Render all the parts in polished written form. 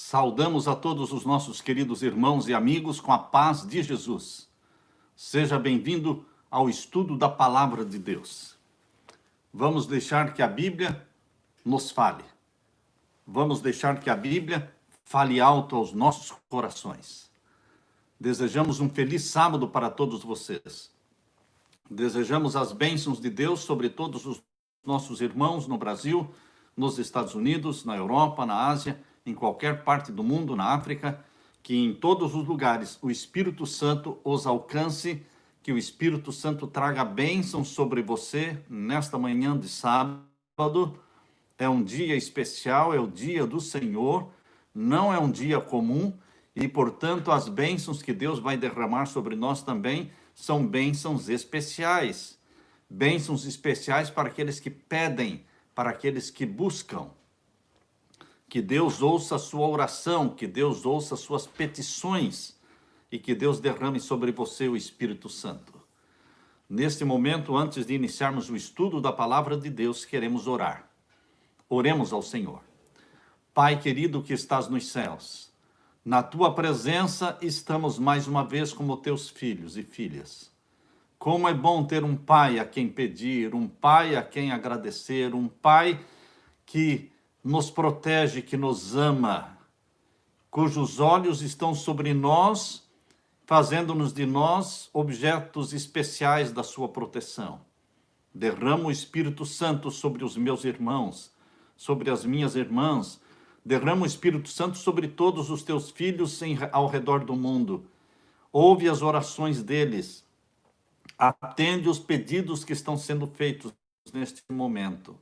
Saudamos a todos os nossos queridos irmãos e amigos com a paz de Jesus. Seja bem-vindo ao estudo da Palavra de Deus. Vamos deixar que a Bíblia nos fale. Vamos deixar que a Bíblia fale alto aos nossos corações. Desejamos um feliz sábado para todos vocês. Desejamos as bênçãos de Deus sobre todos os nossos irmãos no Brasil, nos Estados Unidos, na Europa, na Ásia, em qualquer parte do mundo, na África, que em todos os lugares o Espírito Santo os alcance, que o Espírito Santo traga bênçãos sobre você nesta manhã de sábado. É um dia especial, é o dia do Senhor, não é um dia comum e, portanto, as bênçãos que Deus vai derramar sobre nós também são bênçãos especiais. Bênçãos especiais para aqueles que pedem, para aqueles que buscam. Que Deus ouça a sua oração, que Deus ouça as suas petições e que Deus derrame sobre você o Espírito Santo. Neste momento, antes de iniciarmos o estudo da Palavra de Deus, queremos orar. Oremos ao Senhor. Pai querido que estás nos céus, na tua presença estamos mais uma vez como teus filhos e filhas. Como é bom ter um pai a quem pedir, um pai a quem agradecer, um pai que nos protege, que nos ama, cujos olhos estão sobre nós, fazendo-nos de nós objetos especiais da sua proteção. Derrama o Espírito Santo sobre os meus irmãos, sobre as minhas irmãs, derrama o Espírito Santo sobre todos os teus filhos ao redor do mundo. Ouve as orações deles, atende os pedidos que estão sendo feitos neste momento.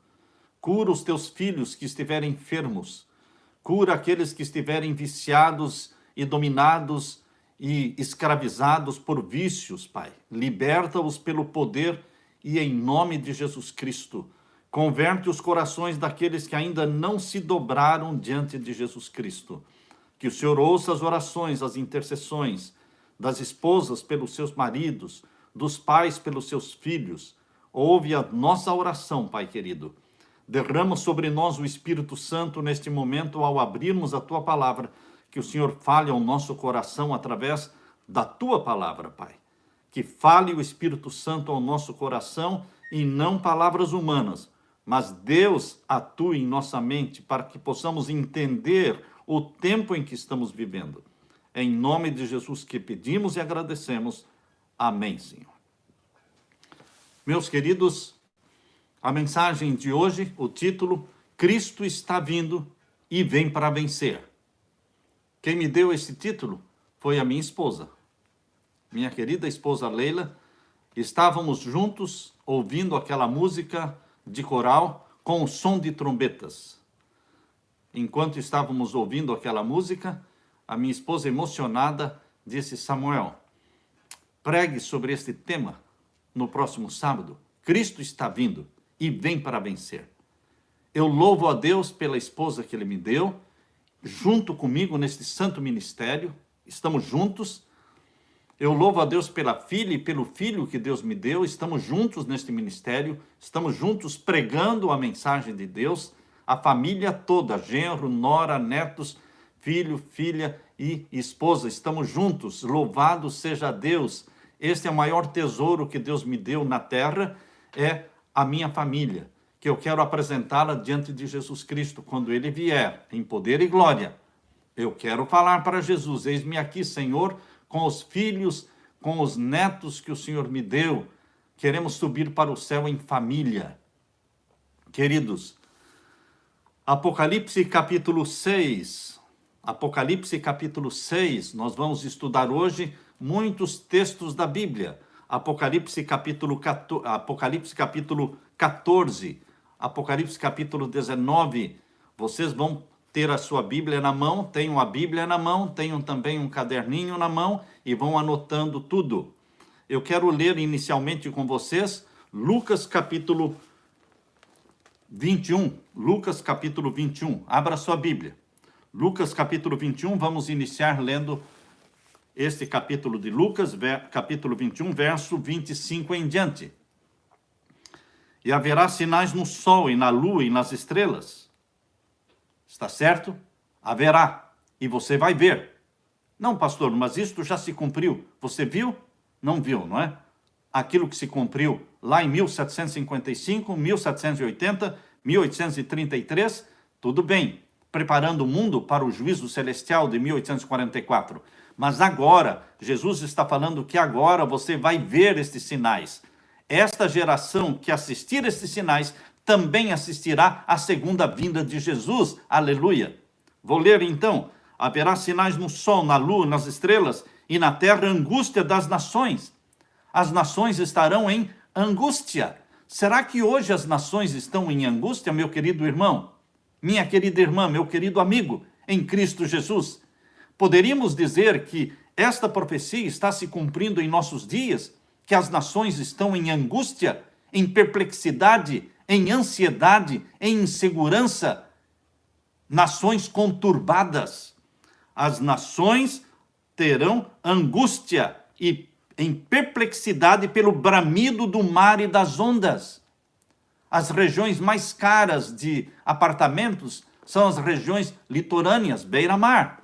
Cura os teus filhos que estiverem enfermos. Cura aqueles que estiverem viciados e dominados e escravizados por vícios, Pai. Liberta-os pelo poder e em nome de Jesus Cristo. Converte os corações daqueles que ainda não se dobraram diante de Jesus Cristo. Que o Senhor ouça as orações, as intercessões das esposas pelos seus maridos, dos pais pelos seus filhos. Ouve a nossa oração, Pai querido. Derrama sobre nós o Espírito Santo neste momento ao abrirmos a Tua Palavra, que o Senhor fale ao nosso coração através da Tua Palavra, Pai. Que fale o Espírito Santo ao nosso coração e não palavras humanas, mas Deus atue em nossa mente para que possamos entender o tempo em que estamos vivendo. É em nome de Jesus que pedimos e agradecemos. Amém, Senhor. Meus queridos, a mensagem de hoje, o título, Cristo está vindo e vem para vencer. Quem me deu esse título foi a minha esposa. Minha querida esposa Leila. Estávamos juntos ouvindo aquela música de coral com o som de trombetas. Enquanto estávamos ouvindo aquela música, a minha esposa emocionada disse: Samuel, pregue sobre este tema no próximo sábado. Cristo está vindo e vem para vencer. Eu louvo a Deus pela esposa que Ele me deu, junto comigo neste santo ministério, estamos juntos. Eu louvo a Deus pela filha e pelo filho que Deus me deu, estamos juntos neste ministério, estamos juntos pregando a mensagem de Deus, a família toda, genro, nora, netos, filho, filha e esposa, estamos juntos, louvado seja Deus. Este é o maior tesouro que Deus me deu na terra, é a minha família, que eu quero apresentá-la diante de Jesus Cristo, quando Ele vier, em poder e glória. Eu quero falar para Jesus: eis-me aqui, Senhor, com os filhos, com os netos que o Senhor me deu. Queremos subir para o céu em família. Queridos, Apocalipse capítulo 6. Apocalipse capítulo 6, nós vamos estudar hoje muitos textos da Bíblia. Apocalipse capítulo 14, Apocalipse capítulo 19, vocês vão ter a sua Bíblia na mão, tenham a Bíblia na mão, tenham também um caderninho na mão e vão anotando tudo. Eu quero ler inicialmente com vocês Lucas capítulo 21, Lucas capítulo 21, abra sua Bíblia. Lucas capítulo 21, vamos iniciar lendo este capítulo de Lucas, capítulo 21, verso 25 em diante. E haverá sinais no sol e na lua e nas estrelas. Está certo? Haverá. e você vai ver. Não, pastor, mas isto já se cumpriu. Você viu? Não viu, não é? Aquilo que se cumpriu lá em 1755, 1780, 1833, tudo bem, preparando o mundo para o juízo celestial de 1844. Mas agora, Jesus está falando que agora você vai ver estes sinais. Esta geração que assistir estes sinais também assistirá à segunda vinda de Jesus. Aleluia! Vou ler então. Haverá sinais no sol, na lua, nas estrelas, e na terra angústia das nações. As nações estarão em angústia. Será que hoje as nações estão em angústia, meu querido irmão? Minha querida irmã, meu querido amigo, em Cristo Jesus? Poderíamos dizer que esta profecia está se cumprindo em nossos dias, que as nações estão em angústia, em perplexidade, em ansiedade, em insegurança, nações conturbadas. As nações terão angústia e em perplexidade pelo bramido do mar e das ondas. As regiões mais caras de apartamentos são as regiões litorâneas, beira-mar.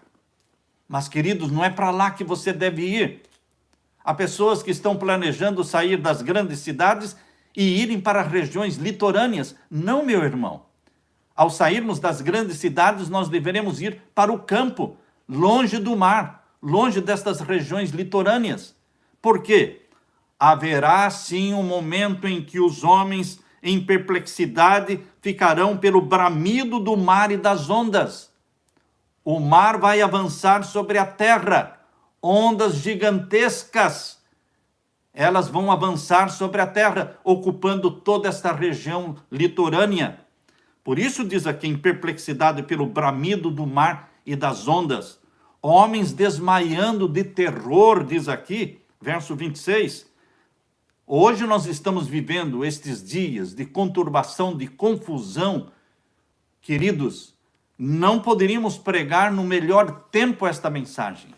Mas, queridos, não é para lá que você deve ir. Há pessoas que estão planejando sair das grandes cidades e irem para regiões litorâneas. Não, meu irmão. Ao sairmos das grandes cidades, nós deveremos ir para o campo, longe do mar, longe destas regiões litorâneas. Por quê? Haverá, sim, um momento em que os homens, em perplexidade, ficarão pelo bramido do mar e das ondas. O mar vai avançar sobre a terra, ondas gigantescas. Elas vão avançar sobre a terra, ocupando toda esta região litorânea. Por isso diz aqui, em perplexidade pelo bramido do mar e das ondas. Homens desmaiando de terror, diz aqui, verso 26. Hoje nós estamos vivendo estes dias de conturbação, de confusão. Queridos, não poderíamos pregar no melhor tempo esta mensagem.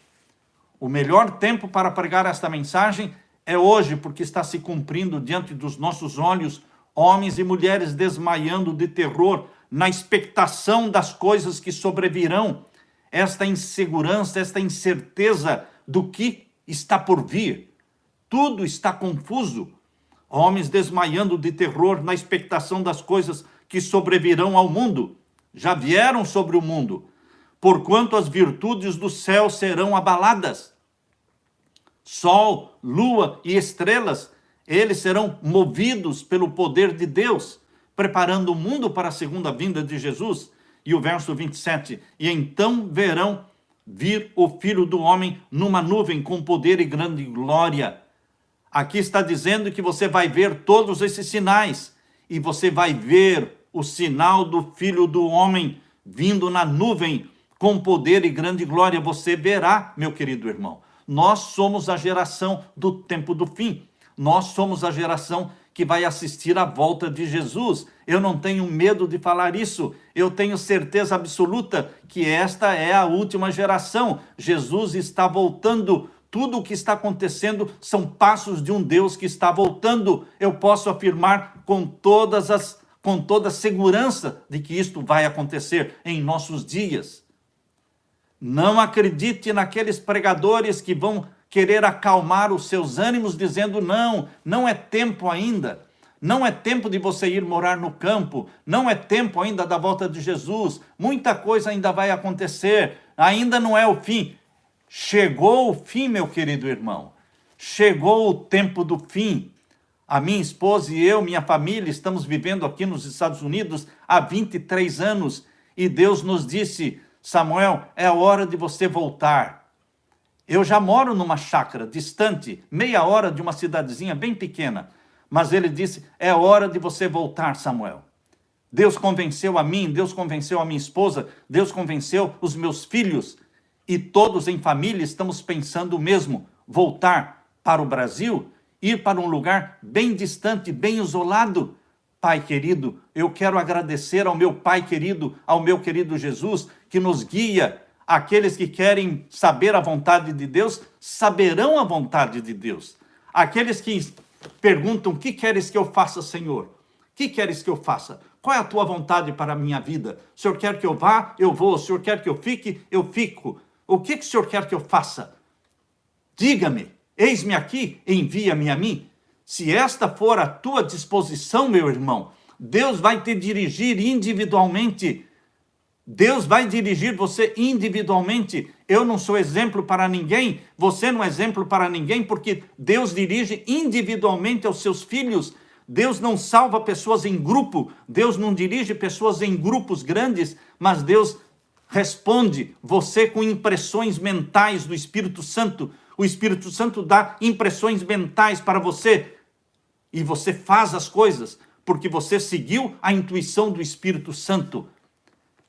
O melhor tempo para pregar esta mensagem é hoje, porque está se cumprindo diante dos nossos olhos, homens e mulheres desmaiando de terror, na expectação das coisas que sobrevirão, esta insegurança, esta incerteza do que está por vir. Tudo está confuso. Homens desmaiando de terror na expectação das coisas que sobrevirão ao mundo. Já vieram sobre o mundo, porquanto as virtudes do céu serão abaladas. Sol, lua e estrelas, eles serão movidos pelo poder de Deus, preparando o mundo para a segunda vinda de Jesus. E o verso 27, e então verão vir o Filho do Homem numa nuvem com poder e grande glória. Aqui está dizendo que você vai ver todos esses sinais, e você vai ver o sinal do Filho do Homem vindo na nuvem com poder e grande glória. Você verá, meu querido irmão. Nós somos a geração do tempo do fim. Nós somos a geração que vai assistir à volta de Jesus. Eu não tenho medo de falar isso. Eu tenho certeza absoluta que esta é a última geração. Jesus está voltando. Tudo o que está acontecendo são passos de um Deus que está voltando. Eu posso afirmar com toda a segurança de que isto vai acontecer em nossos dias. Não acredite naqueles pregadores que vão querer acalmar os seus ânimos, dizendo não é tempo ainda. Não é tempo de você ir morar no campo. Não é tempo ainda da volta de Jesus. Muita coisa ainda vai acontecer. Ainda não é o fim. Chegou o fim, meu querido irmão. Chegou o tempo do fim. A minha esposa e eu, minha família, estamos vivendo aqui nos Estados Unidos há 23 anos. E Deus nos disse, Samuel, é a hora de você voltar. Eu já moro numa chácara distante, meia hora de uma cidadezinha bem pequena. Mas ele disse, é hora de você voltar, Samuel. Deus convenceu a mim, Deus convenceu a minha esposa, Deus convenceu os meus filhos. E todos em família estamos pensando o mesmo, voltar para o Brasil, ir para um lugar bem distante, bem isolado. Pai querido, eu quero agradecer ao meu Pai querido, ao meu querido Jesus, que nos guia. Aqueles que querem saber a vontade de Deus, saberão a vontade de Deus. Aqueles que perguntam, o que queres que eu faça, Senhor? O que queres que eu faça? Qual é a tua vontade para a minha vida? O Senhor quer que eu vá? Eu vou. O Senhor quer que eu fique? Eu fico. O que o Senhor quer que eu faça? Diga-me, eis-me aqui, envia-me a mim. Se esta for a tua disposição, meu irmão, Deus vai te dirigir individualmente. Deus vai dirigir você individualmente. Eu não sou exemplo para ninguém, você não é exemplo para ninguém, porque Deus dirige individualmente aos seus filhos. Deus não salva pessoas em grupo, Deus não dirige pessoas em grupos grandes, mas Deus responde você com impressões mentais do Espírito Santo. O Espírito Santo dá impressões mentais para você e você faz as coisas porque você seguiu a intuição do Espírito Santo.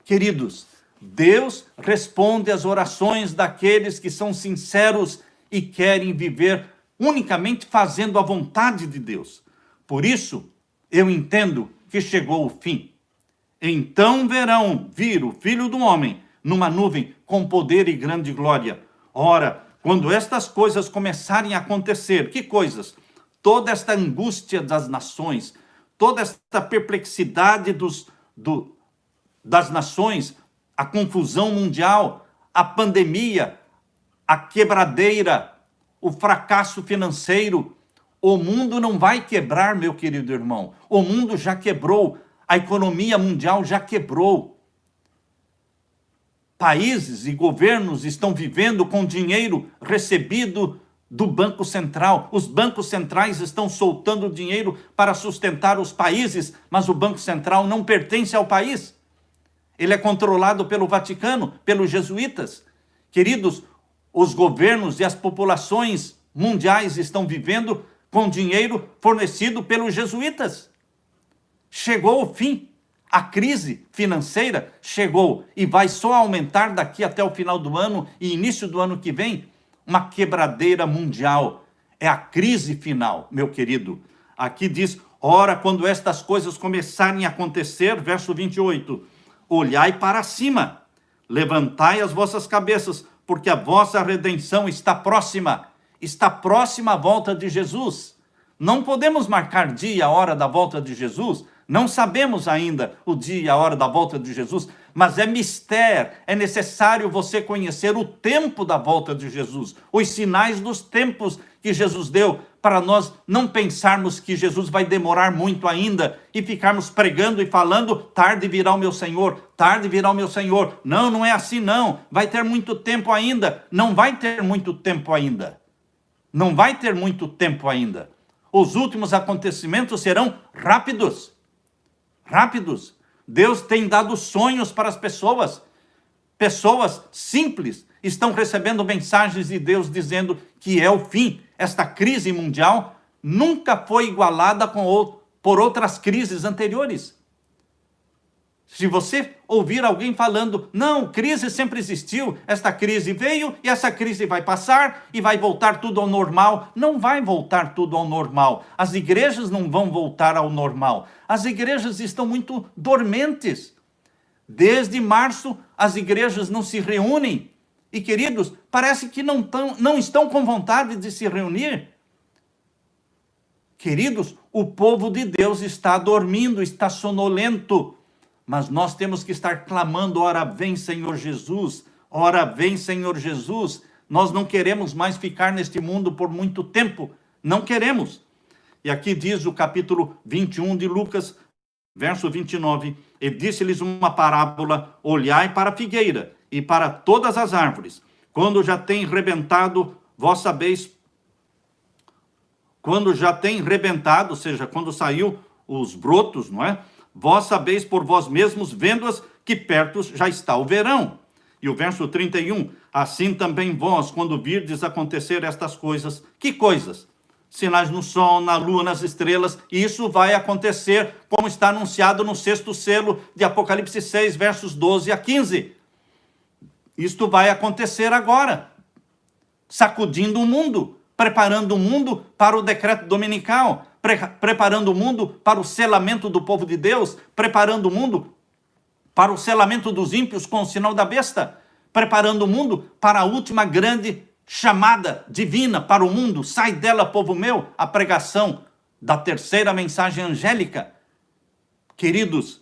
Queridos, Deus responde às orações daqueles que são sinceros e querem viver unicamente fazendo a vontade de Deus. Por isso, eu entendo que chegou o fim. Então verão vir o Filho do Homem numa nuvem com poder e grande glória. Ora, quando estas coisas começarem a acontecer, que coisas? Toda esta angústia das nações, toda esta perplexidade das nações, a confusão mundial, a pandemia, a quebradeira, o fracasso financeiro. O mundo não vai quebrar, meu querido irmão. O mundo já quebrou. A economia mundial já quebrou. Países e governos estão vivendo com dinheiro recebido do Banco Central. Os bancos centrais estão soltando dinheiro para sustentar os países, mas o Banco Central não pertence ao país. Ele é controlado pelo Vaticano, pelos jesuítas. Queridos, os governos e as populações mundiais estão vivendo com dinheiro fornecido pelos jesuítas. Chegou o fim. A crise financeira chegou e vai só aumentar daqui até o final do ano e início do ano que vem. Uma quebradeira mundial. É a crise final, meu querido. Aqui diz, ora, quando estas coisas começarem a acontecer, verso 28, olhai para cima, levantai as vossas cabeças, porque a vossa redenção está próxima. Está próxima a volta de Jesus. Não podemos marcar dia e a hora da volta de Jesus. Não sabemos ainda o dia e a hora da volta de Jesus, mas é mistério. É necessário você conhecer o tempo da volta de Jesus, os sinais dos tempos que Jesus deu, para nós não pensarmos que Jesus vai demorar muito ainda e ficarmos pregando e falando, tarde virá o meu Senhor, tarde virá o meu Senhor. Não, não é assim não. Vai ter muito tempo ainda. Não vai ter muito tempo ainda. Não vai ter muito tempo ainda. Os últimos acontecimentos serão rápidos. Rápidos. Deus tem dado sonhos para as pessoas. Pessoas simples estão recebendo mensagens de Deus dizendo que é o fim. Esta crise mundial nunca foi igualada por outras crises anteriores. Se você ouvir alguém falando, não, crise sempre existiu, esta crise veio e essa crise vai passar e vai voltar tudo ao normal. Não vai voltar tudo ao normal. As igrejas não vão voltar ao normal. As igrejas estão muito dormentes. Desde março, as igrejas não se reúnem. E, queridos, parece que não estão com vontade de se reunir. Queridos, o povo de Deus está dormindo, está sonolento. Mas nós temos que estar clamando, ora vem Senhor Jesus, ora vem Senhor Jesus. Nós não queremos mais ficar neste mundo por muito tempo, não queremos. E aqui diz o capítulo 21 de Lucas, verso 29, e disse-lhes uma parábola, olhai para a figueira e para todas as árvores, quando já tem rebentado, vós sabeis, quando já tem rebentado, ou seja, quando saiu os brotos, não é? Vós sabeis por vós mesmos, vendo-as, que perto já está o verão. E o verso 31, assim também vós, quando virdes acontecer estas coisas, que coisas? Sinais no sol, na lua, nas estrelas, e isso vai acontecer, como está anunciado no 6º selo de Apocalipse 6, versos 12 a 15. Isto vai acontecer agora, sacudindo o mundo, preparando o mundo para o decreto dominical, preparando o mundo para o selamento do povo de Deus, preparando o mundo para o selamento dos ímpios com o sinal da besta, preparando o mundo para a última grande chamada divina para o mundo. Sai dela, povo meu, a pregação da terceira mensagem angélica. Queridos,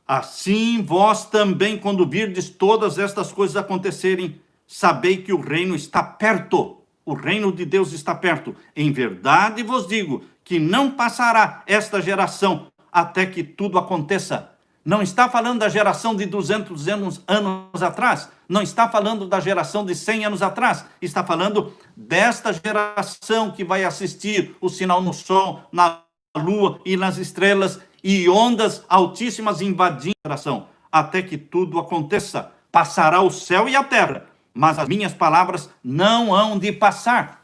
Assim vós também, quando virdes todas estas coisas acontecerem, sabei que o reino está perto. O reino de Deus está perto. Em verdade vos digo que não passará esta geração até que tudo aconteça. Não está falando da geração de 200 anos atrás. Não está falando da geração de 100 anos atrás. Está falando desta geração que vai assistir o sinal no sol, na lua e nas estrelas e ondas altíssimas invadindo a geração. Até que tudo aconteça. Passará o céu e a terra, mas as minhas palavras não hão de passar.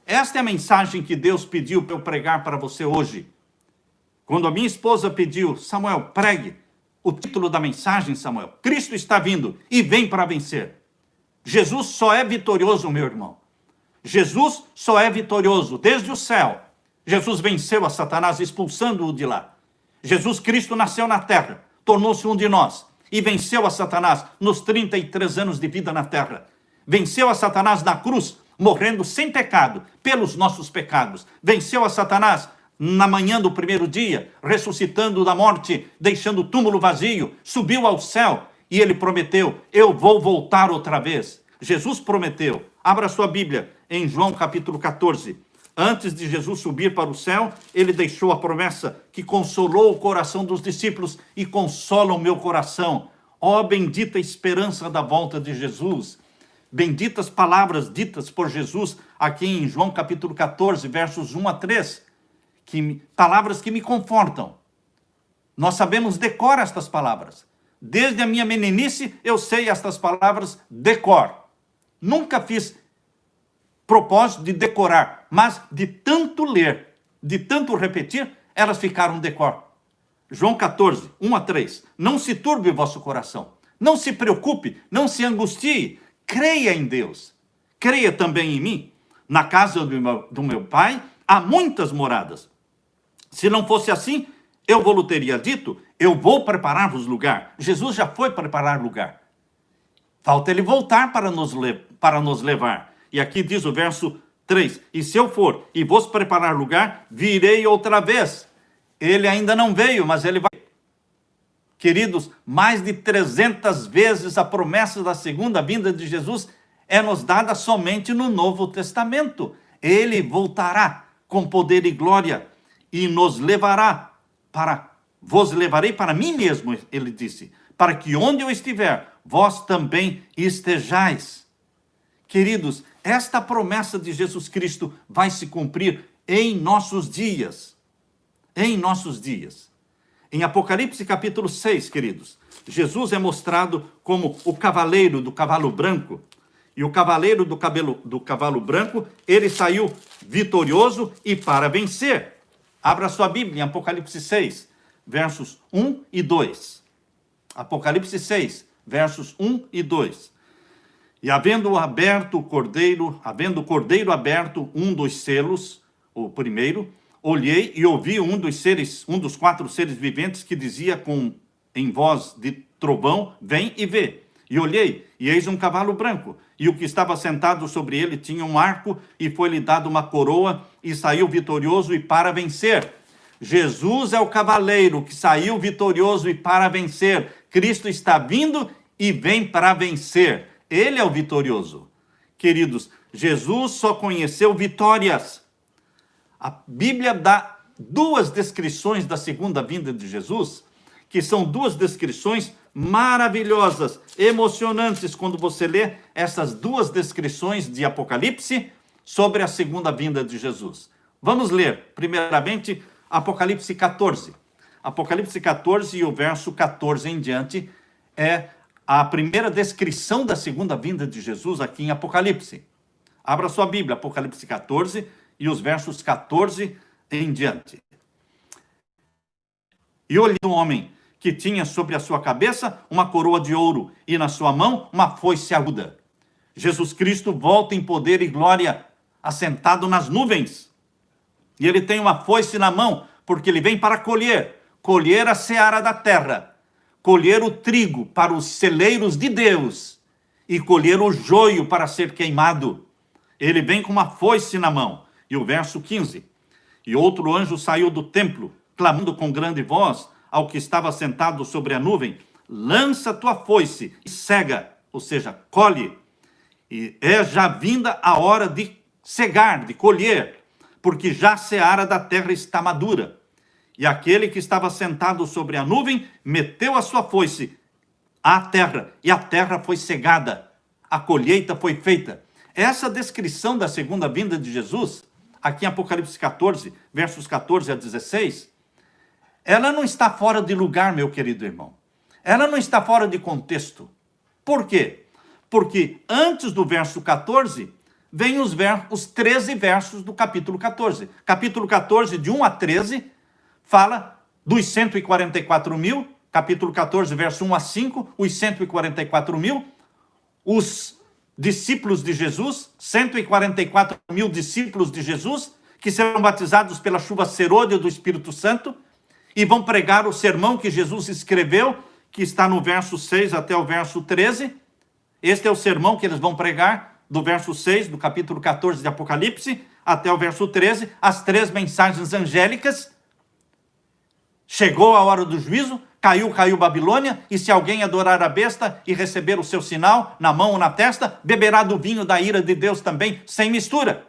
Esta é a mensagem que Deus pediu para eu pregar para você hoje. Quando a minha esposa pediu, Samuel, pregue o título da mensagem, Samuel, Cristo está vindo e vem para vencer. Jesus só é vitorioso, meu irmão. Jesus só é vitorioso desde o céu. Jesus venceu a Satanás, expulsando-o de lá. Jesus Cristo nasceu na terra, tornou-se um de nós e venceu a Satanás nos 33 anos de vida na terra. Venceu a Satanás na cruz, morrendo sem pecado, pelos nossos pecados. Venceu a Satanás na manhã do primeiro dia, ressuscitando da morte, deixando o túmulo vazio, subiu ao céu e ele prometeu, eu vou voltar outra vez. Jesus prometeu. Abra sua Bíblia em João capítulo 14. Antes de Jesus subir para o céu, ele deixou a promessa que consolou o coração dos discípulos e consola o meu coração. Ó bendita esperança da volta de Jesus. Benditas palavras ditas por Jesus aqui em João capítulo 14, versos 1 a 3. Palavras que me confortam. Nós sabemos de cor estas palavras. Desde a minha meninice eu sei estas palavras de cor. Nunca fiz propósito de decorar, mas de tanto ler, de tanto repetir, elas ficaram de cor. João 14, 1 a 3. Não se turbe o vosso coração. Não se preocupe, não se angustie. Creia em Deus. Creia também em mim. Na casa do meu pai há muitas moradas. Se não fosse assim, eu vou teria dito, eu vou preparar-vos lugar. Jesus já foi preparar lugar. Falta ele voltar para nos levar. E aqui diz o verso 3, e se eu for e vos preparar lugar, virei outra vez. Ele ainda não veio, mas ele vai. Queridos, mais de 300 vezes a promessa da segunda vinda de Jesus é nos dada somente no Novo Testamento. Ele voltará com poder e glória e nos levará vos levarei para mim mesmo, ele disse, para que onde eu estiver, vós também estejais. Queridos, esta promessa de Jesus Cristo vai se cumprir em nossos dias. Em nossos dias. Em Apocalipse capítulo 6, queridos, Jesus é mostrado como o cavaleiro do cavalo branco. E o cavaleiro do cavalo branco, ele saiu vitorioso e para vencer. Abra sua Bíblia em Apocalipse 6, versos 1 e 2. Apocalipse 6, versos 1 e 2. E havendo o cordeiro aberto um dos selos, o primeiro, olhei e ouvi um dos 4 seres viventes que dizia em voz de trovão, vem e vê. E olhei, e eis um cavalo branco, e o que estava sentado sobre ele tinha um arco, e foi-lhe dado uma coroa, e saiu vitorioso e para vencer. Jesus é o cavaleiro que saiu vitorioso e para vencer. Cristo está vindo e vem para vencer. Ele é o vitorioso. Queridos, Jesus só conheceu vitórias. A Bíblia dá 2 descrições da segunda vinda de Jesus, que são 2 descrições maravilhosas, emocionantes, quando você lê essas 2 descrições de Apocalipse sobre a segunda vinda de Jesus. Vamos ler, primeiramente, Apocalipse 14. Apocalipse 14 e o verso 14 em diante é a primeira descrição da segunda vinda de Jesus aqui em Apocalipse. Abra sua Bíblia, Apocalipse 14 e os versos 14 em diante. E olhei um homem que tinha sobre a sua cabeça uma coroa de ouro e na sua mão uma foice aguda. Jesus Cristo volta em poder e glória, assentado nas nuvens. E ele tem uma foice na mão, porque ele vem para colher a seara da terra, colher o trigo para os celeiros de Deus e colher o joio para ser queimado. Ele vem com uma foice na mão. E o verso 15. E outro anjo saiu do templo, clamando com grande voz ao que estava sentado sobre a nuvem: lança tua foice e cega, ou seja, colhe. E é já vinda a hora de cegar, de colher, porque já a seara da terra está madura. E aquele que estava sentado sobre a nuvem meteu a sua foice à terra, e a terra foi cegada. A colheita foi feita. Essa descrição da segunda vinda de Jesus, aqui em Apocalipse 14, versos 14 a 16, ela não está fora de lugar, meu querido irmão. Ela não está fora de contexto. Por quê? Porque antes do verso 14, vem os 13 versos do capítulo 14. Capítulo 14, de 1 a 13, fala dos 144 mil, capítulo 14, verso 1 a 5, os 144 mil, os discípulos de Jesus, 144 mil discípulos de Jesus, que serão batizados pela chuva serôdia do Espírito Santo, e vão pregar o sermão que Jesus escreveu, que está no verso 6 até o verso 13. Este é o sermão que eles vão pregar, do verso 6, do capítulo 14 de Apocalipse, até o verso 13, as 3 mensagens angélicas. Chegou a hora do juízo, caiu Babilônia, e se alguém adorar a besta e receber o seu sinal na mão ou na testa, beberá do vinho da ira de Deus também, sem mistura.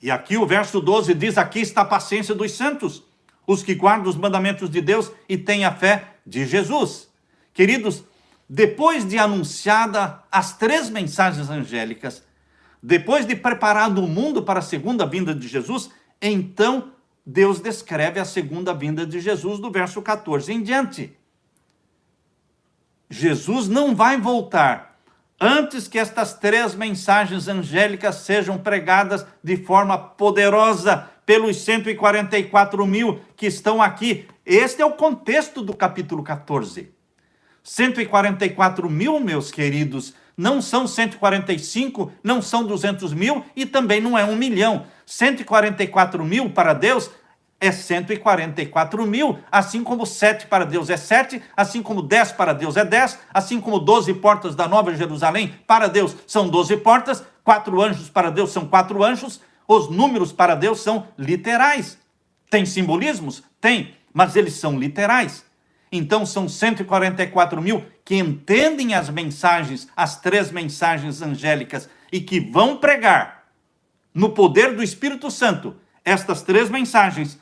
E aqui o verso 12 diz: aqui está a paciência dos santos, os que guardam os mandamentos de Deus e têm a fé de Jesus. Queridos, depois de anunciada as 3 mensagens angélicas, depois de preparado o mundo para a segunda vinda de Jesus, então Deus descreve a segunda vinda de Jesus do verso 14 em diante. Jesus não vai voltar antes que estas 3 mensagens angélicas sejam pregadas de forma poderosa pelos 144 mil que estão aqui. Este é o contexto do capítulo 14. 144 mil, meus queridos, não são 145, não são 200 mil e também não é 1 milhão. 144 mil para Deus é 144 mil, assim como 7 para Deus é 7, assim como 10 para Deus é 10, assim como 12 portas da Nova Jerusalém para Deus são 12 portas, 4 anjos para Deus são 4 anjos. Os números para Deus são literais. Tem simbolismos? Tem, mas eles são literais. Então são 144 mil que entendem as mensagens, as 3 mensagens angélicas, e que vão pregar no poder do Espírito Santo estas 3 mensagens.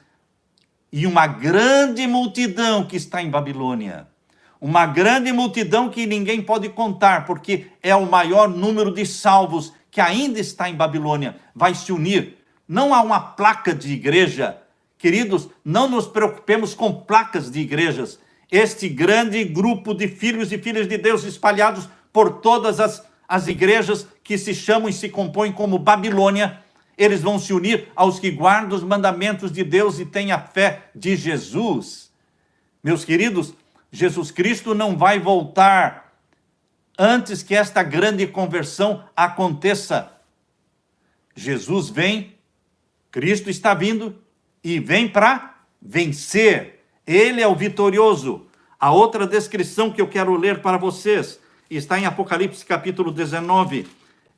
E uma grande multidão que está em Babilônia. Uma grande multidão que ninguém pode contar, porque é o maior número de salvos que ainda está em Babilônia. Vai se unir. Não há uma placa de igreja. Queridos, não nos preocupemos com placas de igrejas. Este grande grupo de filhos e filhas de Deus espalhados por todas as igrejas que se chamam e se compõem como Babilônia, eles vão se unir aos que guardam os mandamentos de Deus e têm a fé de Jesus. Meus queridos, Jesus Cristo não vai voltar antes que esta grande conversão aconteça. Jesus vem, Cristo está vindo e vem para vencer. Ele é o vitorioso. A outra descrição que eu quero ler para vocês está em Apocalipse capítulo 19.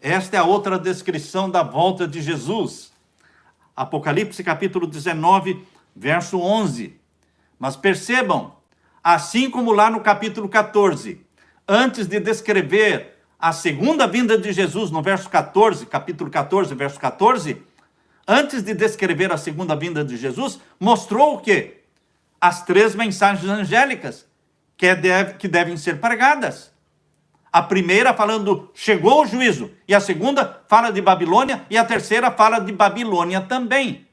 Esta é a outra descrição da volta de Jesus. Apocalipse capítulo 19, verso 11. Mas percebam, assim como lá no capítulo 14, antes de descrever a segunda vinda de Jesus no verso 14, capítulo 14, verso 14, antes de descrever a segunda vinda de Jesus, mostrou o quê? As 3 mensagens angélicas que devem ser pregadas. A primeira falando, chegou o juízo. E a segunda fala de Babilônia. E a terceira fala de Babilônia também.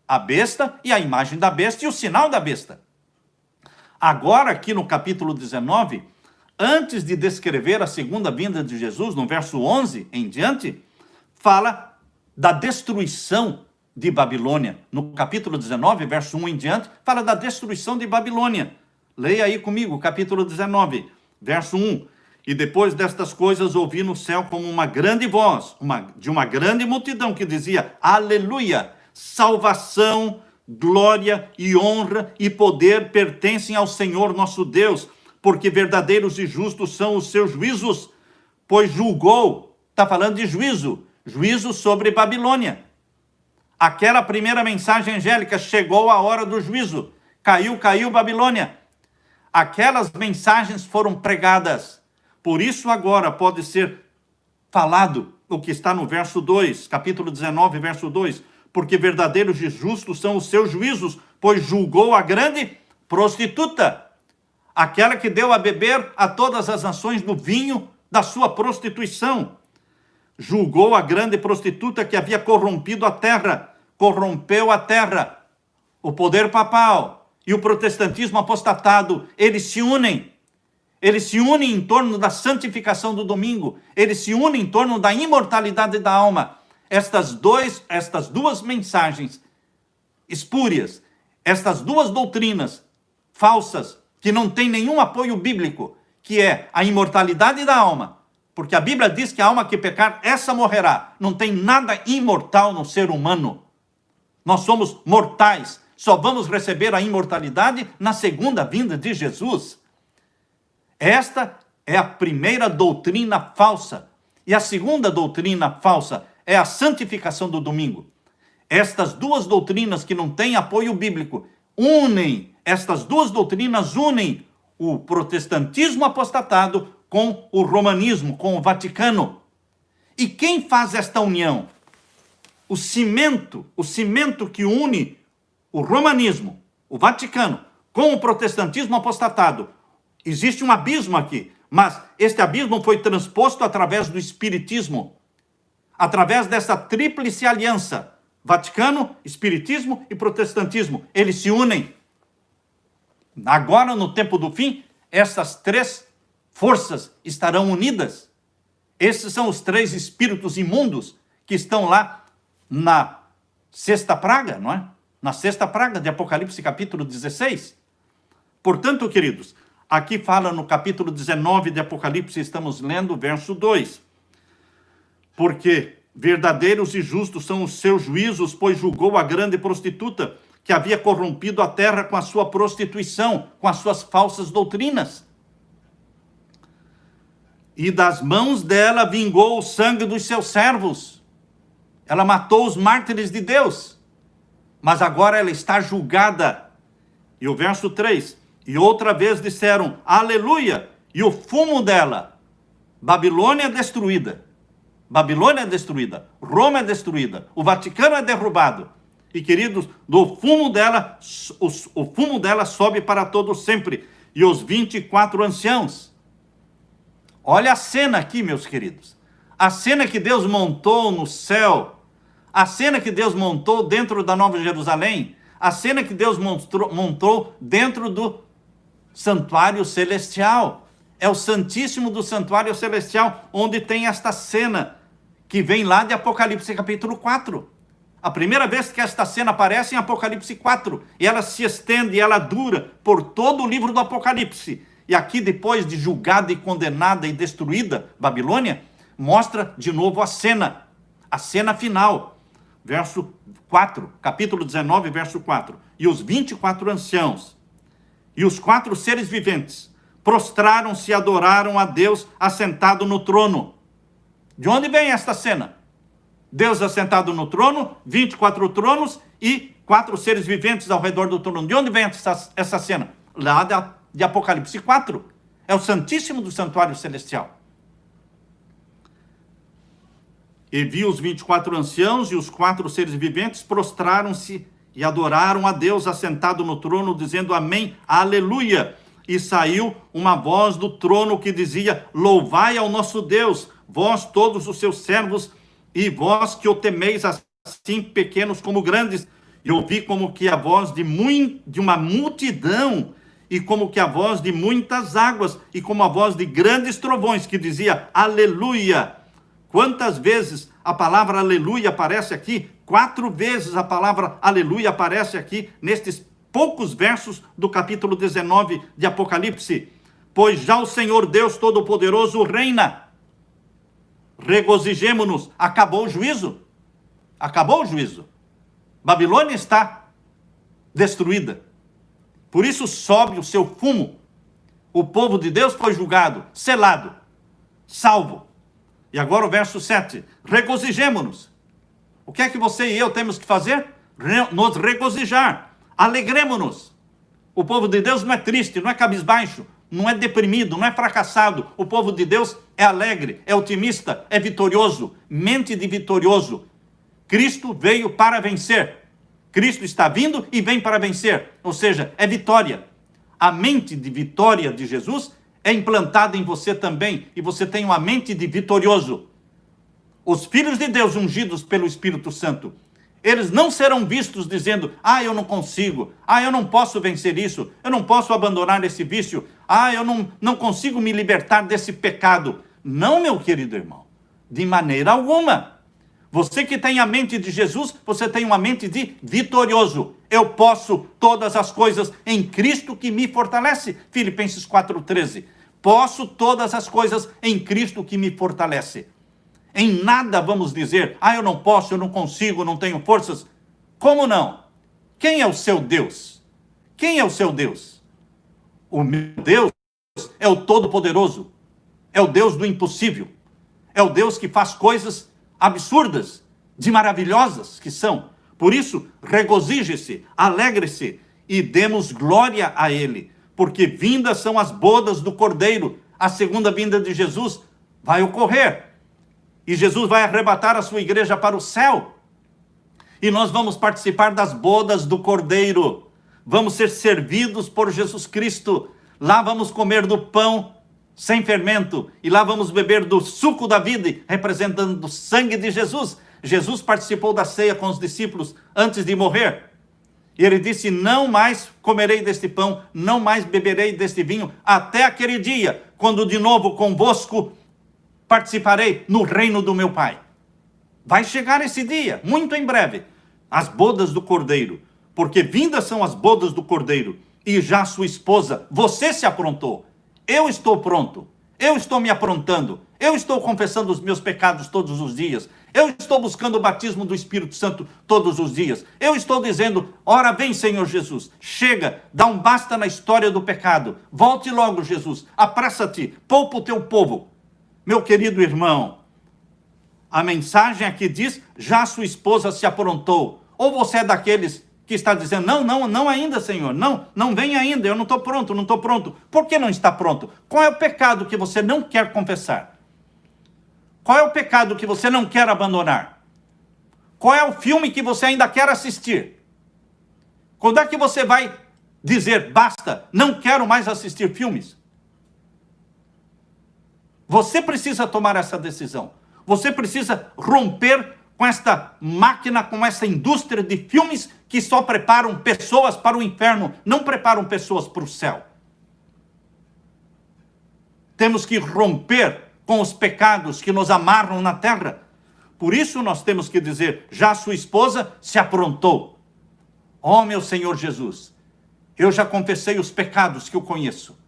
A besta e a imagem da besta e o sinal da besta. Agora, aqui no capítulo 19, antes de descrever a segunda vinda de Jesus, no verso 11 em diante, fala da destruição de Babilônia. No capítulo 19, verso 1 em diante, fala da destruição de Babilônia. Leia aí comigo, capítulo 19, verso 1. E depois destas coisas ouvi no céu como uma grande voz, de uma grande multidão que dizia: Aleluia! Salvação, glória e honra e poder pertencem ao Senhor nosso Deus, porque verdadeiros e justos são os seus juízos, pois julgou, está falando de juízo sobre Babilônia. Aquela primeira mensagem angélica, chegou a hora do juízo. Caiu, caiu Babilônia. Aquelas mensagens foram pregadas. Por isso agora pode ser falado o que está no verso 2, capítulo 19, verso 2. Porque verdadeiros e justos são os seus juízos, pois julgou a grande prostituta, aquela que deu a beber a todas as nações do vinho da sua prostituição. Julgou a grande prostituta que havia corrompido a terra, corrompeu a terra. O poder papal e o protestantismo apostatado, eles se unem em torno da santificação do domingo, eles se unem em torno da imortalidade da alma. Estas duas mensagens espúrias, estas duas doutrinas falsas, que não têm nenhum apoio bíblico, que é a imortalidade da alma, porque a Bíblia diz que a alma que pecar, essa morrerá. Não tem nada imortal no ser humano. Nós somos mortais, só vamos receber a imortalidade na segunda vinda de Jesus. Esta é a primeira doutrina falsa. E a segunda doutrina falsa é a santificação do domingo. Estas duas doutrinas que não têm apoio bíblico estas duas doutrinas unem o protestantismo apostatado com o romanismo, com o Vaticano. E quem faz esta união? O cimento que une o romanismo, o Vaticano, com o protestantismo apostatado. Existe um abismo aqui, mas este abismo foi transposto através do espiritismo, através dessa tríplice aliança, Vaticano, espiritismo e protestantismo. Eles se unem. Agora, no tempo do fim, essas três forças estarão unidas. Esses são os três espíritos imundos que estão lá na sexta praga, não é? Na sexta praga de Apocalipse, capítulo 16. Portanto, queridos, aqui fala no capítulo 19 de Apocalipse, estamos lendo o verso 2. Porque verdadeiros e justos são os seus juízos, pois julgou a grande prostituta, que havia corrompido a terra com a sua prostituição, com as suas falsas doutrinas. E das mãos dela vingou o sangue dos seus servos. Ela matou os mártires de Deus. Mas agora ela está julgada. E o verso 3. E outra vez disseram, aleluia, e o fumo dela, Babilônia é destruída. Babilônia é destruída, Roma é destruída, o Vaticano é derrubado. E, queridos, o fumo dela sobe para todo sempre. E os 24 anciãos. Olha a cena aqui, meus queridos. A cena que Deus montou no céu. A cena que Deus montou dentro da Nova Jerusalém. A cena que Deus montou dentro do santuário celestial. É o Santíssimo do Santuário Celestial, onde tem esta cena que vem lá de Apocalipse capítulo 4. A primeira vez que esta cena aparece em Apocalipse 4, e ela se estende, ela dura por todo o livro do Apocalipse. E aqui, depois de julgada e condenada e destruída Babilônia, mostra de novo a cena final. Verso 4, capítulo 19, verso 4. E os 24 anciãos e os 4 seres viventes prostraram-se e adoraram a Deus assentado no trono. De onde vem esta cena? Deus assentado no trono, 24 tronos e 4 seres viventes ao redor do trono. De onde vem essa cena? Lá de Apocalipse 4. É o Santíssimo do Santuário Celestial. E vi os 24 anciãos e os 4 seres viventes prostraram-se e adoraram a Deus assentado no trono, dizendo amém, aleluia. E saiu uma voz do trono que dizia, louvai ao nosso Deus, vós todos os seus servos, e vós que o temeis assim pequenos como grandes. E ouvi como que a voz de uma multidão, e como que a voz de muitas águas, e como a voz de grandes trovões, que dizia, aleluia. Quantas vezes a palavra aleluia aparece aqui? 4 vezes a palavra aleluia aparece aqui, nestes poucos versos do capítulo 19 de Apocalipse. Pois já o Senhor Deus Todo-Poderoso reina. Regozijemo-nos. Acabou o juízo. Acabou o juízo. Babilônia está destruída. Por isso sobe o seu fumo. O povo de Deus foi julgado, selado, salvo. E agora o verso 7. Regozijemo-nos. O que é que você e eu temos que fazer? Nos regozijar. Alegremo-nos. O povo de Deus não é triste, não é cabisbaixo, não é deprimido, não é fracassado. O povo de Deus é alegre, é otimista, é vitorioso, mente de vitorioso. Cristo veio para vencer. Cristo está vindo e vem para vencer. Ou seja, é vitória. A mente de vitória de Jesus é implantada em você também. E você tem uma mente de vitorioso. Os filhos de Deus ungidos pelo Espírito Santo, eles não serão vistos dizendo: ah, eu não consigo, ah, eu não posso vencer isso, eu não posso abandonar esse vício, ah, eu não consigo me libertar desse pecado. Não, meu querido irmão, de maneira alguma. Você que tem a mente de Jesus, você tem uma mente de vitorioso. Eu posso todas as coisas em Cristo que me fortalece. Filipenses 4,13. Posso todas as coisas em Cristo que me fortalece. Em nada vamos dizer: ah, eu não posso, eu não consigo, não tenho forças. Como não? Quem é o seu Deus? Quem é o seu Deus? O meu Deus é o Todo-Poderoso. É o Deus do impossível. É o Deus que faz coisas absurdas, de maravilhosas que são. Por isso, regozije-se, alegre-se e demos glória a Ele, porque vindas são as bodas do Cordeiro. A segunda vinda de Jesus vai ocorrer. E Jesus vai arrebatar a sua igreja para o céu. E nós vamos participar das bodas do Cordeiro. Vamos ser servidos por Jesus Cristo. Lá vamos comer do pão sem fermento. E lá vamos beber do suco da vida, representando o sangue de Jesus. Jesus participou da ceia com os discípulos antes de morrer. E ele disse: não mais comerei deste pão, não mais beberei deste vinho, até aquele dia, quando de novo convosco participarei no reino do meu Pai. Vai chegar esse dia, muito em breve, as bodas do Cordeiro, porque vindas são as bodas do Cordeiro, e já sua esposa, você se aprontou. Eu estou pronto, eu estou me aprontando, eu estou confessando os meus pecados todos os dias, eu estou buscando o batismo do Espírito Santo todos os dias, eu estou dizendo: ora vem, Senhor Jesus, chega, dá um basta na história do pecado, volte logo, Jesus, apressa-te, poupa o teu povo. Meu querido irmão, a mensagem aqui diz: já sua esposa se aprontou. Ou você é daqueles que está dizendo: não ainda, Senhor, não vem ainda, eu não estou pronto. Por que não está pronto? Qual é o pecado que você não quer confessar? Qual é o pecado que você não quer abandonar? Qual é o filme que você ainda quer assistir? Quando é que você vai dizer: basta, não quero mais assistir filmes? Você precisa tomar essa decisão. Você precisa romper com esta máquina, com essa indústria de filmes que só preparam pessoas para o inferno, não preparam pessoas para o céu. Temos que romper com os pecados que nos amarram na terra. Por isso nós temos que dizer: já sua esposa se aprontou. Ó meu Senhor Jesus, eu já confessei os pecados que eu conheço.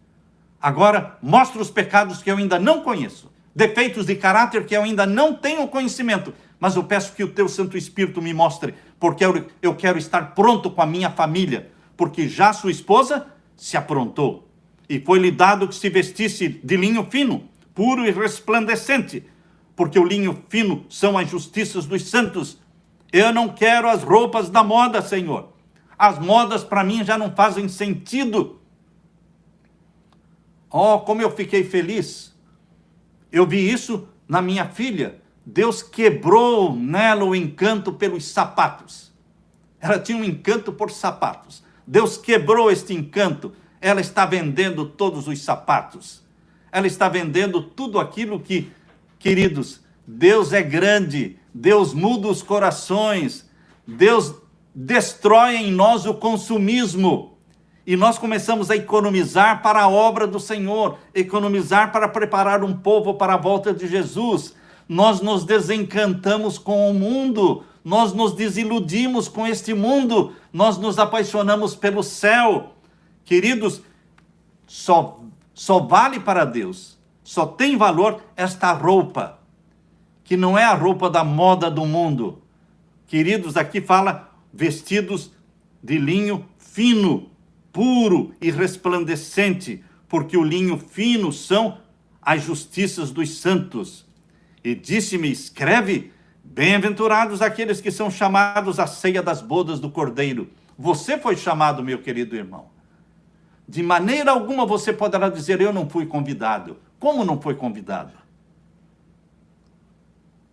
Agora, mostra os pecados que eu ainda não conheço, defeitos de caráter que eu ainda não tenho conhecimento, mas eu peço que o teu Santo Espírito me mostre, porque eu quero estar pronto com a minha família, porque já sua esposa se aprontou, e foi-lhe dado que se vestisse de linho fino, puro e resplandecente, porque o linho fino são as justiças dos santos. Eu não quero as roupas da moda, Senhor. As modas para mim já não fazem sentido. Oh, como eu fiquei feliz. Eu vi isso na minha filha. Deus quebrou nela o encanto pelos sapatos. Ela tinha um encanto por sapatos. Deus quebrou este encanto. Ela está vendendo todos os sapatos. Ela está vendendo tudo aquilo que, queridos, Deus é grande. Deus muda os corações. Deus destrói em nós o consumismo. E nós começamos a economizar para a obra do Senhor, economizar para preparar um povo para a volta de Jesus. Nós nos desencantamos com o mundo, nós nos desiludimos com este mundo, nós nos apaixonamos pelo céu. Queridos, só vale para Deus, só tem valor esta roupa, que não é a roupa da moda do mundo. Queridos, aqui fala vestidos de linho fino, puro e resplandecente, porque o linho fino são as justiças dos santos. E disse-me: escreve: bem-aventurados aqueles que são chamados à ceia das bodas do Cordeiro. Você foi chamado, meu querido irmão. De maneira alguma você poderá dizer, eu não fui convidado. Como não foi convidado?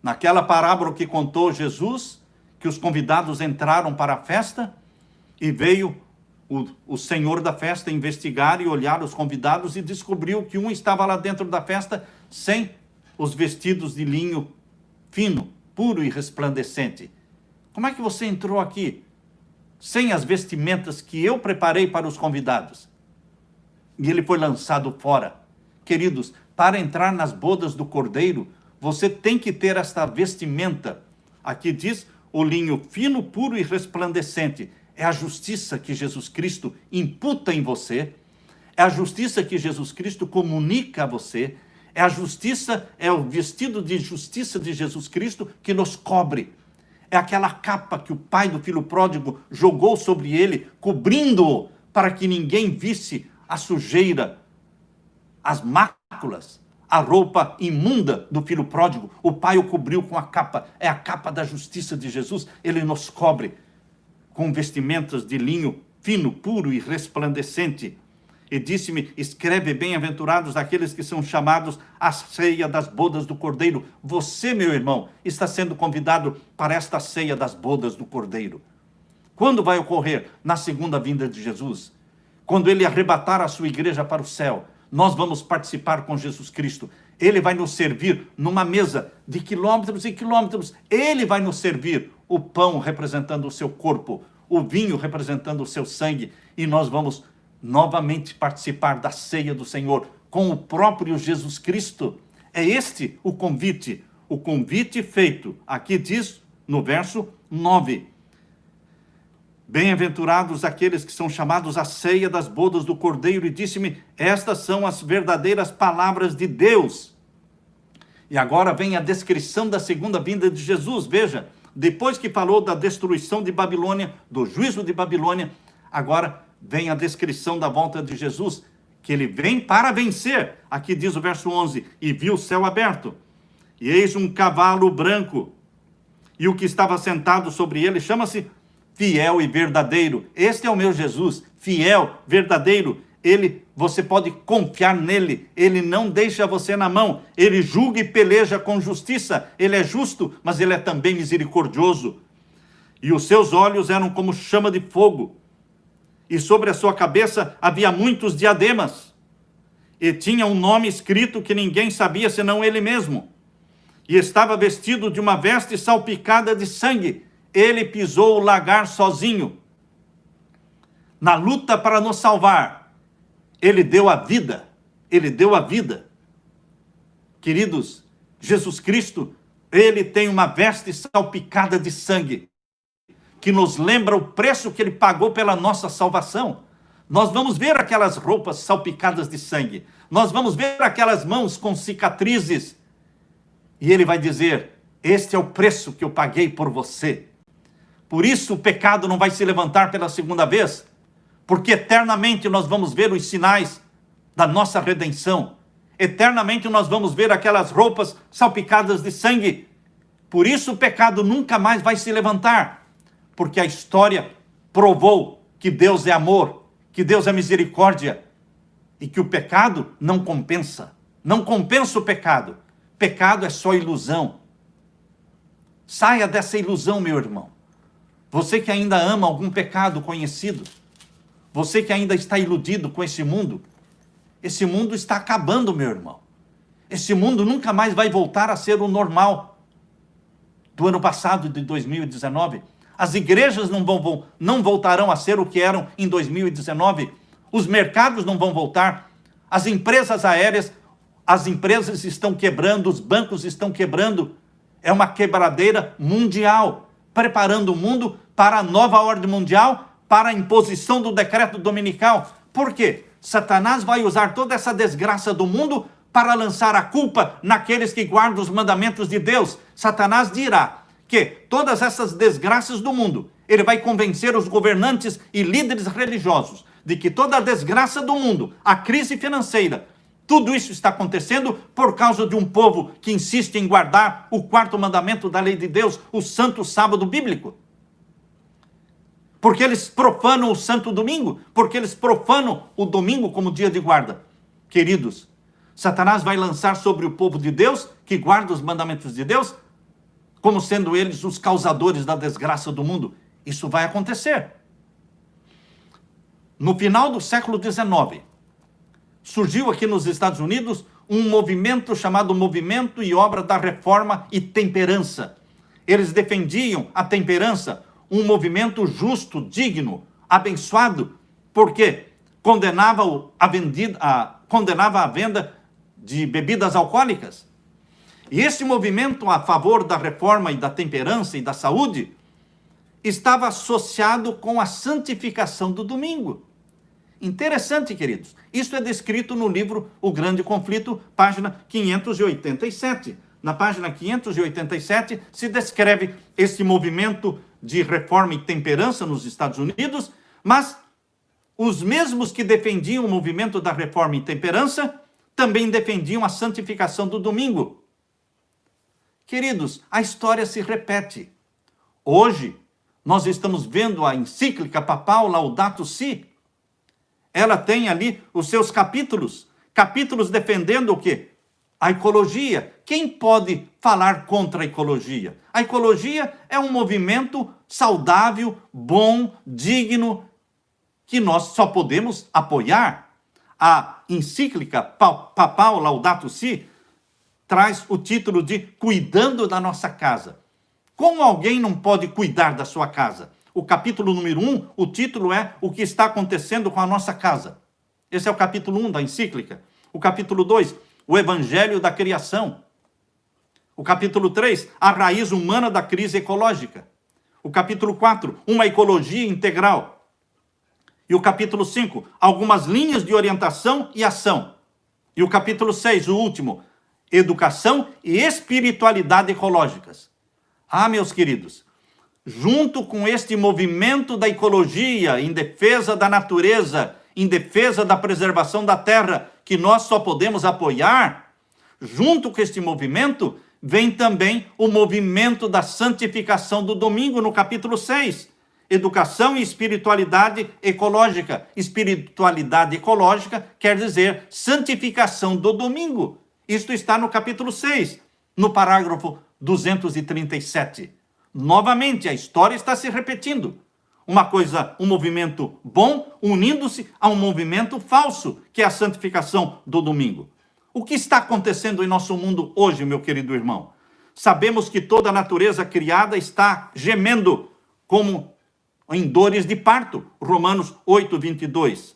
Naquela parábola que contou Jesus, que os convidados entraram para a festa, e veio o senhor da festa investigar e olhar os convidados e descobriu que um estava lá dentro da festa sem os vestidos de linho fino, puro e resplandecente. Como é que você entrou aqui sem as vestimentas que eu preparei para os convidados? E ele foi lançado fora. Queridos, para entrar nas bodas do Cordeiro, você tem que ter esta vestimenta. Aqui diz o linho fino, puro e resplandecente. É a justiça que Jesus Cristo imputa em você. É a justiça que Jesus Cristo comunica a você. É a justiça, é o vestido de justiça de Jesus Cristo que nos cobre. É aquela capa que o pai do filho pródigo jogou sobre ele, cobrindo-o para que ninguém visse a sujeira, as máculas, a roupa imunda do filho pródigo. O pai o cobriu com a capa. É a capa da justiça de Jesus. Ele nos cobre com vestimentas de linho fino, puro e resplandecente. E disse-me, escreve, bem-aventurados aqueles que são chamados à ceia das bodas do Cordeiro. Você, meu irmão, está sendo convidado para esta ceia das bodas do Cordeiro. Quando vai ocorrer? Na segunda vinda de Jesus. Quando ele arrebatar a sua igreja para o céu, nós vamos participar com Jesus Cristo. Ele vai nos servir numa mesa de quilômetros e quilômetros. Ele vai nos servir o pão representando o seu corpo, o vinho representando o seu sangue, e nós vamos novamente participar da ceia do Senhor com o próprio Jesus Cristo. É este o convite feito. Aqui diz no verso 9. Bem-aventurados aqueles que são chamados à ceia das bodas do Cordeiro, e disse-me, estas são as verdadeiras palavras de Deus. E agora vem a descrição da segunda vinda de Jesus. Veja, depois que falou da destruição de Babilônia, do juízo de Babilônia, agora vem a descrição da volta de Jesus, que ele vem para vencer. Aqui diz o verso 11, e viu o céu aberto, e eis um cavalo branco, e o que estava sentado sobre ele chama-se Fiel e Verdadeiro. Este é o meu Jesus, fiel, verdadeiro. Você pode confiar nele, ele não deixa você na mão, ele julga e peleja com justiça, ele é justo, mas ele é também misericordioso. E os seus olhos eram como chama de fogo, e sobre a sua cabeça havia muitos diademas, e tinha um nome escrito que ninguém sabia senão ele mesmo, e estava vestido de uma veste salpicada de sangue. Ele pisou o lagar sozinho. Na luta para nos salvar, ele deu a vida. Ele deu a vida. Queridos, Jesus Cristo, ele tem uma veste salpicada de sangue, que nos lembra o preço que ele pagou pela nossa salvação. Nós vamos ver aquelas roupas salpicadas de sangue. Nós vamos ver aquelas mãos com cicatrizes. E ele vai dizer, este é o preço que eu paguei por você. Por isso o pecado não vai se levantar pela segunda vez, porque eternamente nós vamos ver os sinais da nossa redenção. Eternamente nós vamos ver aquelas roupas salpicadas de sangue. Por isso o pecado nunca mais vai se levantar, porque a história provou que Deus é amor, que Deus é misericórdia, e que o pecado não compensa. Não compensa o pecado. Pecado é só ilusão. Saia dessa ilusão, meu irmão. Você que ainda ama algum pecado conhecido, você que ainda está iludido com esse mundo está acabando, meu irmão. Esse mundo nunca mais vai voltar a ser o normal do ano passado, de 2019. As igrejas não voltarão a ser o que eram em 2019. Os mercados não vão voltar. As empresas aéreas, as empresas estão quebrando, os bancos estão quebrando. É uma quebradeira mundial, preparando o mundo para a nova ordem mundial, para a imposição do decreto dominical. Por quê? Satanás vai usar toda essa desgraça do mundo para lançar a culpa naqueles que guardam os mandamentos de Deus. Satanás dirá que todas essas desgraças do mundo, ele vai convencer os governantes e líderes religiosos de que toda a desgraça do mundo, a crise financeira, tudo isso está acontecendo por causa de um povo que insiste em guardar o quarto mandamento da lei de Deus, o santo sábado bíblico. Porque eles profanam o Santo Domingo, porque eles profanam o domingo como dia de guarda. Queridos, Satanás vai lançar sobre o povo de Deus, que guarda os mandamentos de Deus, como sendo eles os causadores da desgraça do mundo. Isso vai acontecer. No final do século XIX, surgiu aqui nos Estados Unidos um movimento chamado Movimento e Obra da Reforma e Temperança. Eles defendiam a temperança, um movimento justo, digno, abençoado, porque condenava a venda de bebidas alcoólicas. E esse movimento a favor da reforma e da temperança e da saúde estava associado com a santificação do domingo. Interessante, queridos. Isso é descrito no livro O Grande Conflito, página 587. Na página 587 se descreve esse movimento de reforma e temperança nos Estados Unidos, mas os mesmos que defendiam o movimento da reforma e temperança também defendiam a santificação do domingo. Queridos, a história se repete. Hoje, nós estamos vendo a encíclica papal Laudato Si. Ela tem ali os seus capítulos defendendo o quê? A ecologia. Quem pode falar contra a ecologia? A ecologia é um movimento saudável, bom, digno, que nós só podemos apoiar. A encíclica papal Laudato Si traz o título de Cuidando da Nossa Casa. Como alguém não pode cuidar da sua casa? O capítulo número 1, o título é O que está acontecendo com a nossa casa. Esse é o capítulo 1 da encíclica. O capítulo 2, o Evangelho da Criação. O capítulo 3, a raiz humana da crise ecológica. O capítulo 4, uma ecologia integral. E o capítulo 5, algumas linhas de orientação e ação. E o capítulo 6, o último, educação e espiritualidade ecológicas. Ah, meus queridos, junto com este movimento da ecologia, em defesa da natureza, em defesa da preservação da terra, que nós só podemos apoiar, junto com este movimento, vem também o movimento da santificação do domingo, no capítulo 6. Educação e espiritualidade ecológica. Espiritualidade ecológica quer dizer santificação do domingo. Isto está no capítulo 6, no parágrafo 237. Novamente, a história está se repetindo. Um movimento bom unindo-se a um movimento falso, que é a santificação do domingo. O que está acontecendo em nosso mundo hoje, meu querido irmão? Sabemos que toda a natureza criada está gemendo como em dores de parto. Romanos 8, 22.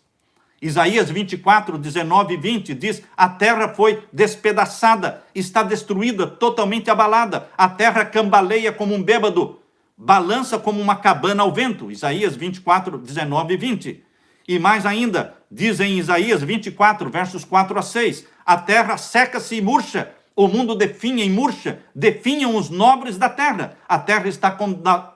Isaías 24, 19 e 20 diz: a terra foi despedaçada, está destruída, totalmente abalada. A terra cambaleia como um bêbado, balança como uma cabana ao vento. Isaías 24, 19 e 20. E mais ainda, diz em Isaías 24, versos 4 a 6, a terra seca-se e murcha, o mundo definha e murcha, definham os nobres da terra. A terra está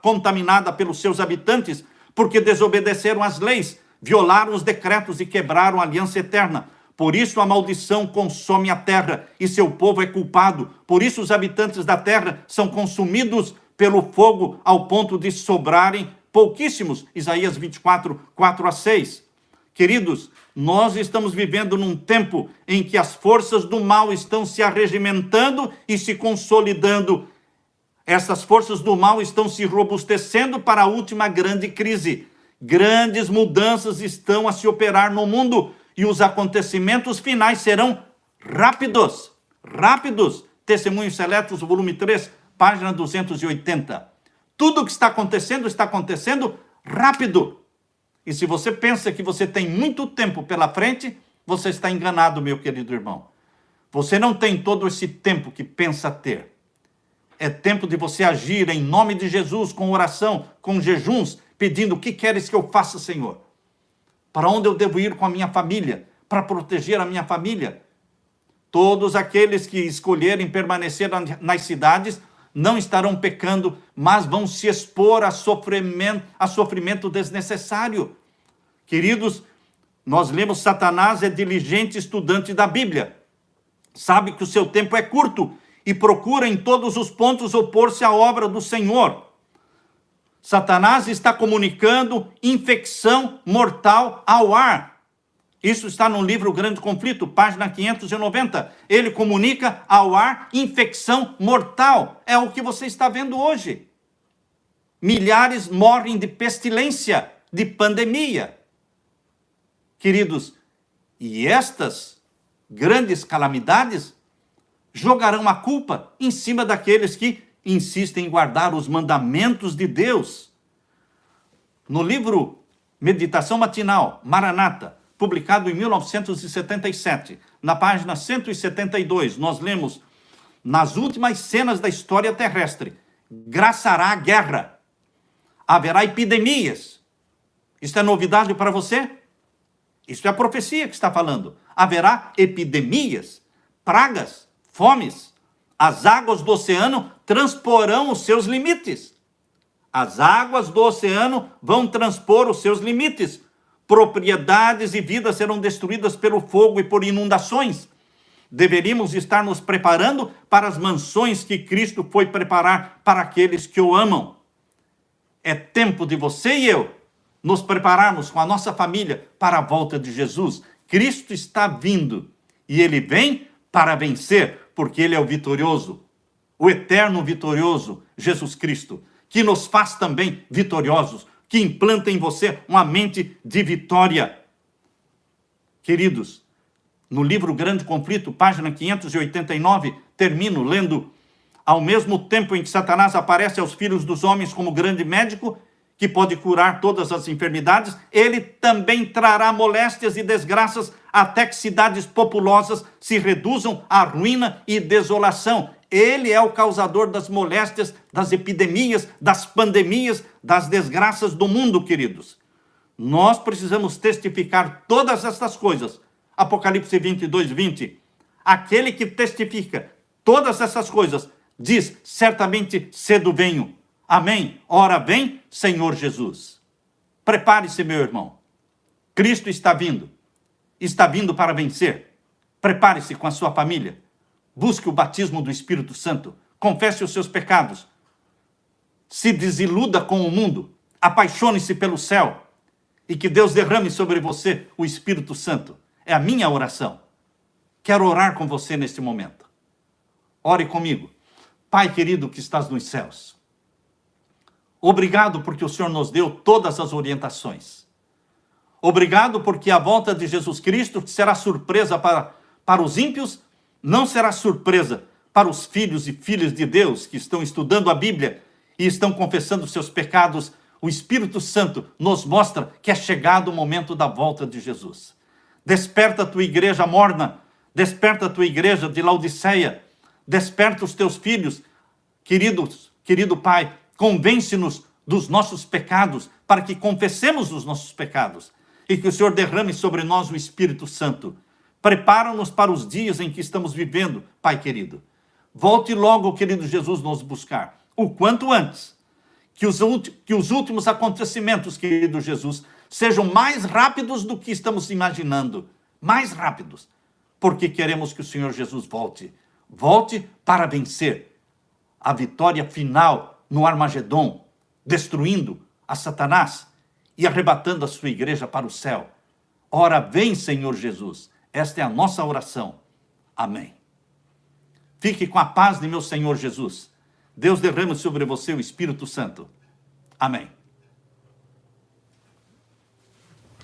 contaminada pelos seus habitantes, porque desobedeceram as leis, violaram os decretos e quebraram a aliança eterna. Por isso a maldição consome a terra, e seu povo é culpado. Por isso os habitantes da terra são consumidos pelo fogo, ao ponto de sobrarem pouquíssimos. Isaías 24, 4 a 6. Queridos, nós estamos vivendo num tempo em que as forças do mal estão se arregimentando e se consolidando. Essas forças do mal estão se robustecendo para a última grande crise. Grandes mudanças estão a se operar no mundo e os acontecimentos finais serão rápidos. Rápidos. Testemunhos Seletos, volume 3, página 280. Tudo o que está acontecendo rápido. E se você pensa que você tem muito tempo pela frente, você está enganado, meu querido irmão. Você não tem todo esse tempo que pensa ter. É tempo de você agir em nome de Jesus, com oração, com jejuns, pedindo: o que queres que eu faça, Senhor? Para onde eu devo ir com a minha família? Para proteger a minha família? Todos aqueles que escolherem permanecer nas cidades não estarão pecando, mas vão se expor a sofrimento desnecessário. Queridos, nós lemos: Satanás é diligente estudante da Bíblia. Sabe que o seu tempo é curto e procura em todos os pontos opor-se à obra do Senhor. Satanás está comunicando infecção mortal ao ar. Isso está no livro Grande Conflito, página 590. Ele comunica ao ar infecção mortal. É o que você está vendo hoje. Milhares morrem de pestilência, de pandemia. Queridos, e estas grandes calamidades jogarão a culpa em cima daqueles que insistem em guardar os mandamentos de Deus. No livro Meditação Matinal, Maranata, publicado em 1977, na página 172, nós lemos: nas últimas cenas da história terrestre, graçará a guerra, haverá epidemias. Isso é novidade para você? Isso é a profecia que está falando. Haverá epidemias, pragas, fomes. As águas do oceano transporão os seus limites. As águas do oceano vão transpor os seus limites. Propriedades e vidas serão destruídas pelo fogo e por inundações. Deveríamos estar nos preparando para as mansões que Cristo foi preparar para aqueles que o amam. É tempo de você e eu nos prepararmos com a nossa família para a volta de Jesus. Cristo está vindo e ele vem para vencer, porque ele é o vitorioso, o eterno vitorioso, Jesus Cristo, que nos faz também vitoriosos, que implanta em você uma mente de vitória. Queridos, no livro Grande Conflito, página 589, termino lendo: ao mesmo tempo em que Satanás aparece aos filhos dos homens como grande médico, que pode curar todas as enfermidades, ele também trará moléstias e desgraças até que cidades populosas se reduzam à ruína e desolação. Ele é o causador das moléstias, das epidemias, das pandemias, das desgraças do mundo, queridos. Nós precisamos testificar todas estas coisas. Apocalipse 22, 20. Aquele que testifica todas essas coisas diz: certamente cedo venho. Amém. Ora vem, Senhor Jesus. Prepare-se, meu irmão. Cristo está vindo. Está vindo para vencer. Prepare-se com a sua família. Busque o batismo do Espírito Santo. Confesse os seus pecados. Se desiluda com o mundo. Apaixone-se pelo céu. E que Deus derrame sobre você o Espírito Santo. É a minha oração. Quero orar com você neste momento. Ore comigo. Pai querido que estás nos céus, obrigado porque o Senhor nos deu todas as orientações. Obrigado porque a volta de Jesus Cristo, que será surpresa para os ímpios, não será surpresa para os filhos e filhas de Deus que estão estudando a Bíblia e estão confessando seus pecados. O Espírito Santo nos mostra que é chegado o momento da volta de Jesus. Desperta a tua igreja morna, desperta a tua igreja de Laodiceia, desperta os teus filhos, querido Pai, convence-nos dos nossos pecados, para que confessemos os nossos pecados, e que o Senhor derrame sobre nós o Espírito Santo. Prepara-nos para os dias em que estamos vivendo, Pai querido. Volte logo, querido Jesus, nos buscar, o quanto antes, que os últimos acontecimentos, querido Jesus, sejam mais rápidos do que estamos imaginando, mais rápidos, porque queremos que o Senhor Jesus volte para vencer a vitória final no Armagedon, destruindo a Satanás e arrebatando a sua igreja para o céu. Ora, vem, Senhor Jesus. Esta é a nossa oração. Amém. Fique com a paz de meu Senhor Jesus. Deus derrame sobre você o Espírito Santo. Amém.